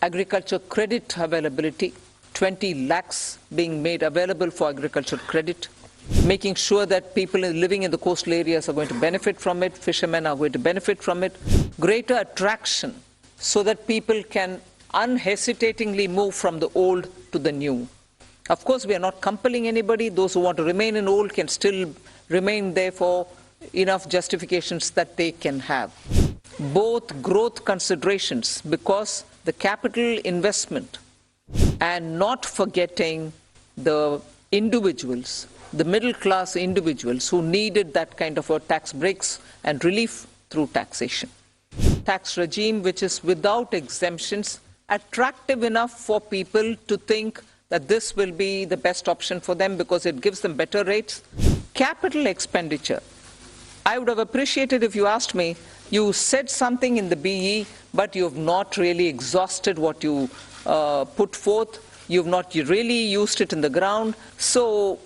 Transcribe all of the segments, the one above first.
agriculture credit availability, 20 lakhs being made available for agriculture credit, making sure that people living in the coastal areas are going to benefit from it, fishermen are going to benefit from it, greater attraction so that people can unhesitatingly move from the old to the new. Of course, we are not compelling anybody. Those who want to remain in old can still remain there for enough justifications that they can have. Both growth considerations, because the capital investment and not forgetting the individuals, the middle class individuals who needed that kind of a tax breaks and relief through taxation. Tax regime which is without exemptions, attractive enough for people to think that this will be the best option for them because it gives them better rates. Capital expenditure. I would have appreciated if you asked me, you said something in the BE, but you have not really exhausted what you put forth. You have not really used it in the ground. So,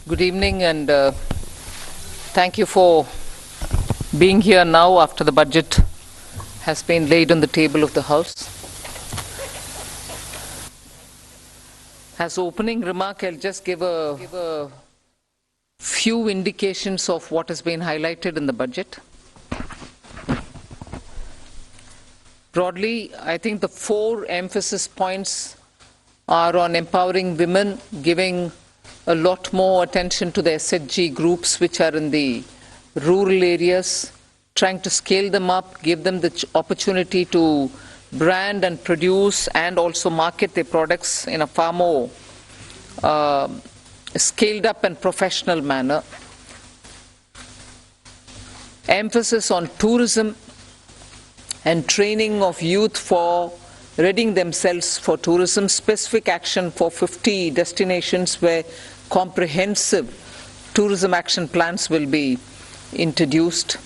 good evening, and thank you for being here now after the budget has been laid on the table of the House. As opening remark, I'll just give a few indications of what has been highlighted in the budget. Broadly, I think the 4 emphasis points are on empowering women, giving a lot more attention to the SHG groups which are in the rural areas, trying to scale them up, give them the opportunity to brand and produce and also market their products in a far more scaled up and professional manner. Emphasis on tourism and training of youth for readying themselves for tourism, specific action for 50 destinations where comprehensive tourism action plans will be introduced.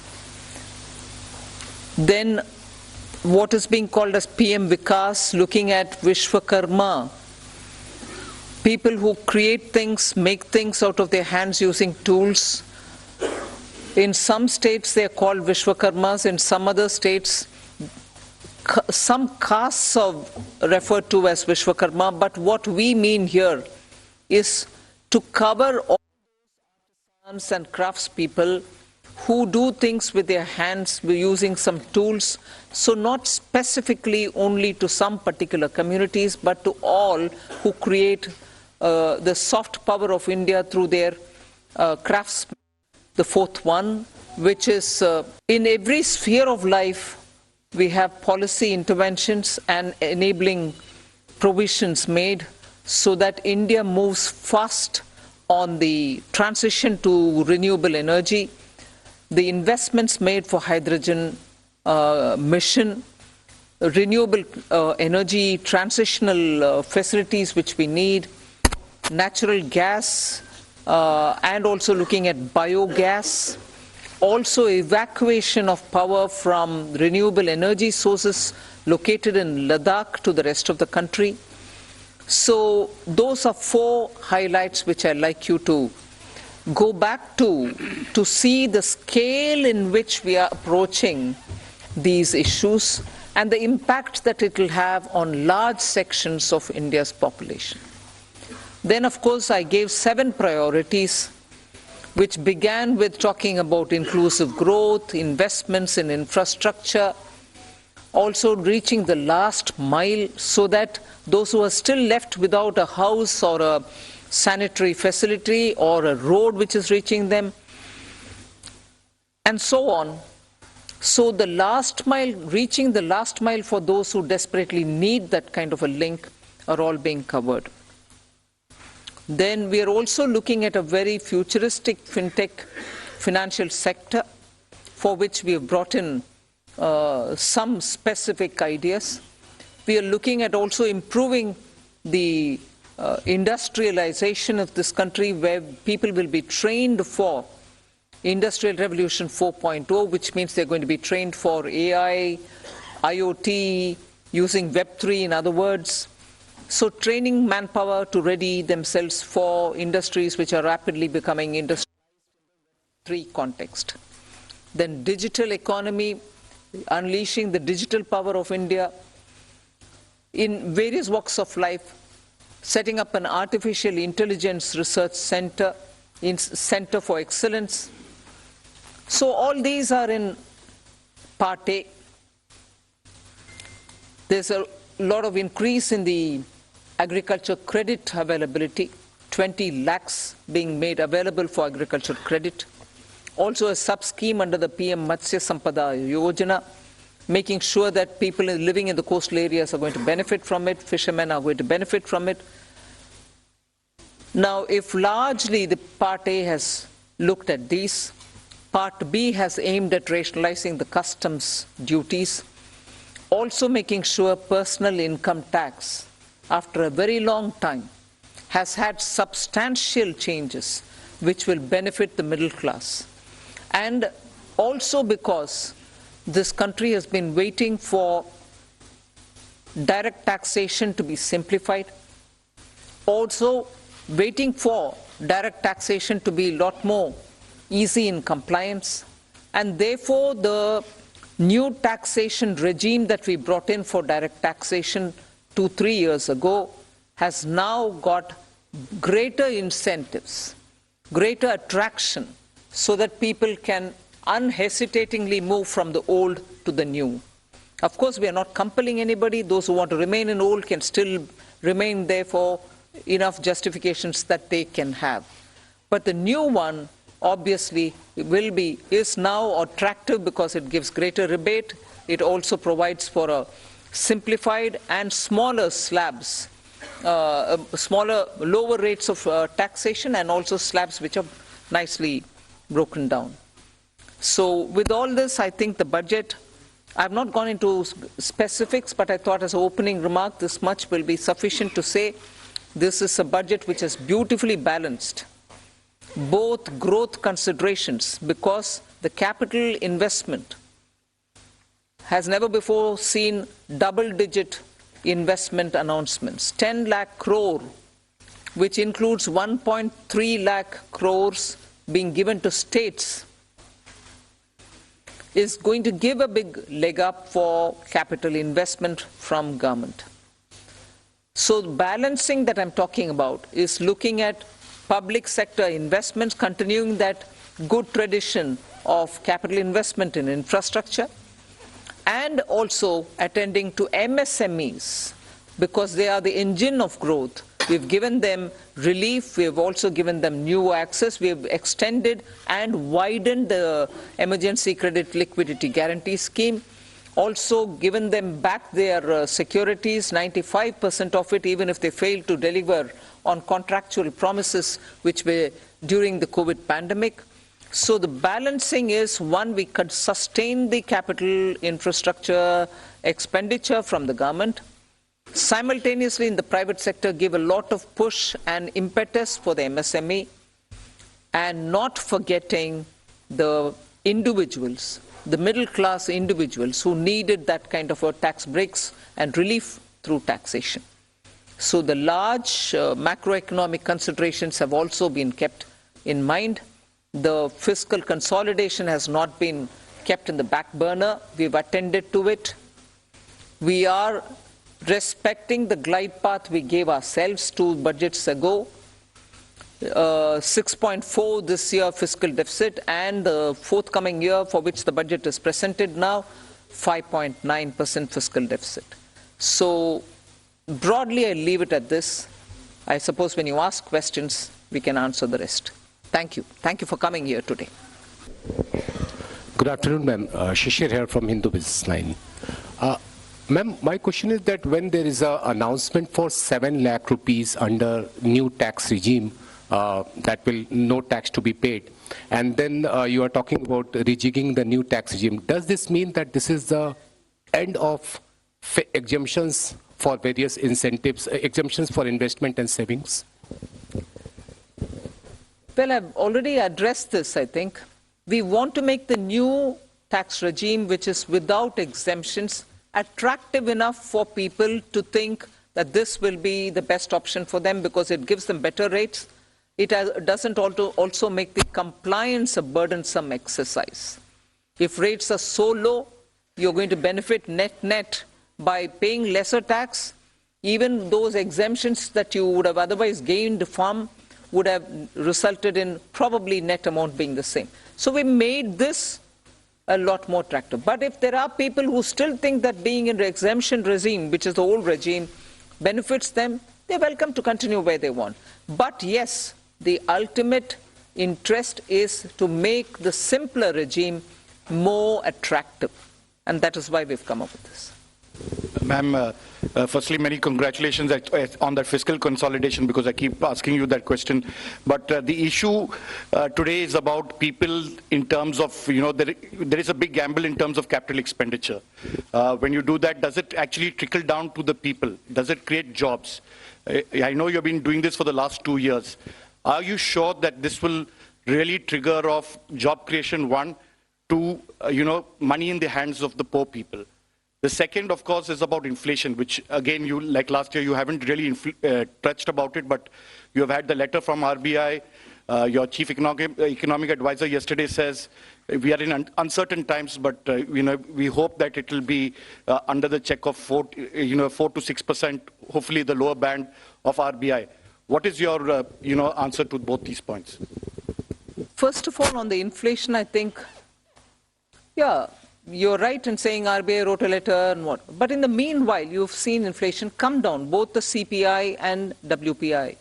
Then what is being called as PM Vikas, looking at Vishwakarma, people who create things, make things out of their hands using tools. In some states they are called Vishwakarmas, in some other states some castes are referred to as Vishwakarma, but what we mean here is to cover all artisans and craftspeople who do things with their hands using some tools, so not specifically only to some particular communities, but to all who create the soft power of India through their crafts. The 4th one, which is in every sphere of life, we have policy interventions and enabling provisions made so that India moves fast on the transition to renewable energy. The investments made for hydrogen mission, renewable energy transitional facilities which we need, natural gas, and also looking at biogas, also evacuation of power from renewable energy sources located in Ladakh to the rest of the country. So those are 4 highlights which I'd like you to go back to see the scale in which we are approaching these issues and the impact that it will have on large sections of India's population. Then, of course, I gave 7 priorities, which began with talking about inclusive growth, investments in infrastructure, also reaching the last mile so that those who are still left without a house or a sanitary facility or a road which is reaching them, and so on. So the last mile, reaching the last mile for those who desperately need that kind of a link are all being covered. Then we are also looking at a very futuristic fintech financial sector for which we have brought in some specific ideas. We are looking at also improving the industrialization of this country, where people will be trained for Industrial Revolution 4.0, which means they're going to be trained for AI, IoT, using Web3 in other words. So training manpower to ready themselves for industries which are rapidly becoming industrialized in the Web3 context. Then digital economy, unleashing the digital power of India in various walks of life, setting up an artificial intelligence research center, center for excellence. So all these are in part A. There's a lot of increase in the agriculture credit availability, 20 lakhs being made available for agriculture credit. Also a sub-scheme under the PM Matsya Sampada Yojana, making sure that people living in the coastal areas are going to benefit from it, fishermen are going to benefit from it. Now, if largely the Part A has looked at these, Part B has aimed at rationalizing the customs duties, also making sure personal income tax, after a very long time, has had substantial changes which will benefit the middle class. And also because this country has been waiting for direct taxation to be simplified, also waiting for direct taxation to be a lot more easy in compliance, and therefore the new taxation regime that we brought in for direct taxation 2-3 years ago has now got greater incentives, greater attraction, so that people can unhesitatingly move from the old to the new. Of course, we are not compelling anybody. Those who want to remain in old can still remain there for enough justifications that they can have. But the new one obviously is now attractive because it gives greater rebate. It also provides for a simplified and smaller slabs, lower rates of taxation, and also slabs which are nicely broken down. So with all this, I think the budget, I've not gone into specifics, but I thought as an opening remark, this much will be sufficient to say this is a budget which is beautifully balanced, both growth considerations, because the capital investment has never before seen double-digit investment announcements. 10 lakh crore, which includes 1.3 lakh crores being given to states, is going to give a big leg up for capital investment from government. So the balancing that I'm talking about is looking at public sector investments, continuing that good tradition of capital investment in infrastructure, and also attending to MSMEs, because they are the engine of growth. We've given them relief, we've also given them new access, we've extended and widened the emergency credit liquidity guarantee scheme, also given them back their securities, 95% of it, even if they fail to deliver on contractual promises which were during the COVID pandemic. So the balancing is, one, we could sustain the capital infrastructure expenditure from the government, simultaneously in the private sector give a lot of push and impetus for the MSME, and not forgetting the individuals, the middle class individuals who needed that kind of a tax breaks and relief through taxation. So the large macroeconomic considerations have also been kept in mind. The fiscal consolidation has not been kept in the back burner. We've attended to it. We are respecting the glide path we gave ourselves 2 budgets ago. 6.4 this year fiscal deficit, and the forthcoming year for which the budget is presented now, 5.9% fiscal deficit. So broadly, I leave it at this. I suppose when you ask questions, we can answer the rest. Thank you. Thank you for coming here today. Good afternoon, ma'am. Shishir here from Hindu Business Line. Ma'am, my question is that when there is an announcement for 7 lakh rupees under new tax regime, that will no tax to be paid, and then you are talking about rejigging the new tax regime, does this mean that this is the end of exemptions for various incentives, exemptions for investment and savings? Well, I've already addressed this, I think. We want to make the new tax regime, which is without exemptions, attractive enough for people to think that this will be the best option for them because it gives them better rates. It doesn't also make the compliance a burdensome exercise. If rates are so low, you're going to benefit net by paying lesser tax. Even those exemptions that you would have otherwise gained from would have resulted in probably net amount being the same. So we made this a lot more attractive. But if there are people who still think that being in the exemption regime, which is the old regime, benefits them, they're welcome to continue where they want. But yes, the ultimate interest is to make the simpler regime more attractive. And that is why we've come up with this. Ma'am, firstly, many congratulations on that fiscal consolidation, because I keep asking you that question. But the issue today is about people in terms of, there is a big gamble in terms of capital expenditure. When you do that, does it actually trickle down to the people? Does it create jobs? I know you've been doing this for the last 2 years. Are you sure that this will really trigger off job creation, one, to, money in the hands of the poor people? The second, of course, is about inflation, which, again, you, like last year, you haven't really touched about it, but you have had the letter from RBI. Your chief economic advisor yesterday says we are in uncertain times, but we hope that it will be under the check of 4 to 6%, hopefully the lower band of RBI. What is your answer to both these points? First of all, on the inflation, I think, you're right in saying RBI wrote a letter and what. But in the meanwhile, you've seen inflation come down, both the CPI and WPI.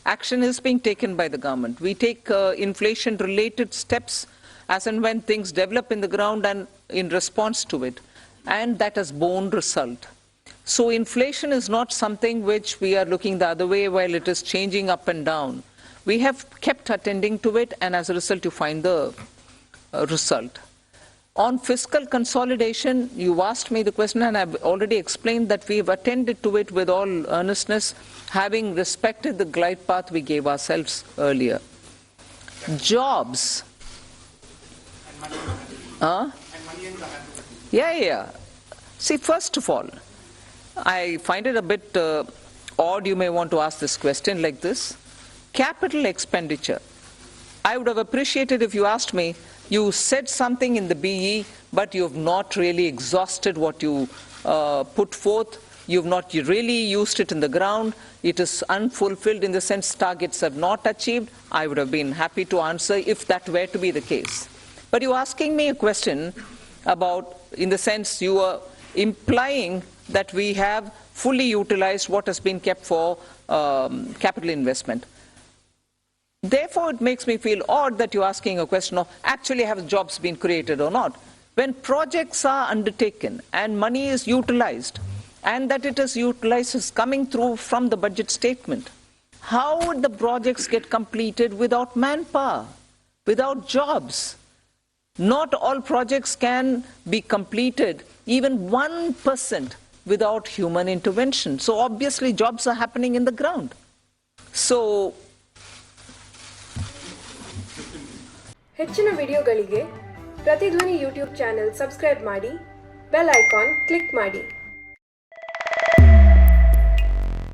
Action is being taken by the government. We take inflation-related steps as and when things develop in the ground and in response to it. And that has borne result. So inflation is not something which we are looking the other way while it is changing up and down. We have kept attending to it, and as a result, you find the result. On fiscal consolidation, you asked me the question, and I've already explained that we've attended to it with all earnestness, having respected the glide path we gave ourselves earlier. Jobs. Yeah. See, first of all, I find it a bit odd you may want to ask this question like this. Capital expenditure. I would have appreciated if you asked me, you said something in the BE, but you've not really exhausted what you put forth. You've not really used it in the ground. It is unfulfilled in the sense targets have not achieved. I would have been happy to answer if that were to be the case. But you're asking me a question about, in the sense you are implying that we have fully utilized what has been kept for capital investment. Therefore, it makes me feel odd that you're asking a question of actually have jobs been created or not. When projects are undertaken and money is utilized, and that it is utilized is coming through from the budget statement, how would the projects get completed without manpower, without jobs? Not all projects can be completed, even 1%, without human intervention. So obviously jobs are happening in the ground. So ಹೆಚ್ಚಿನ ವಿಡಿಯೋಗಳಿಗೆ ಪ್ರತಿಧ್ವನಿ YouTube channel subscribe ಮಾಡಿ, bell icon click ಮಾಡಿ.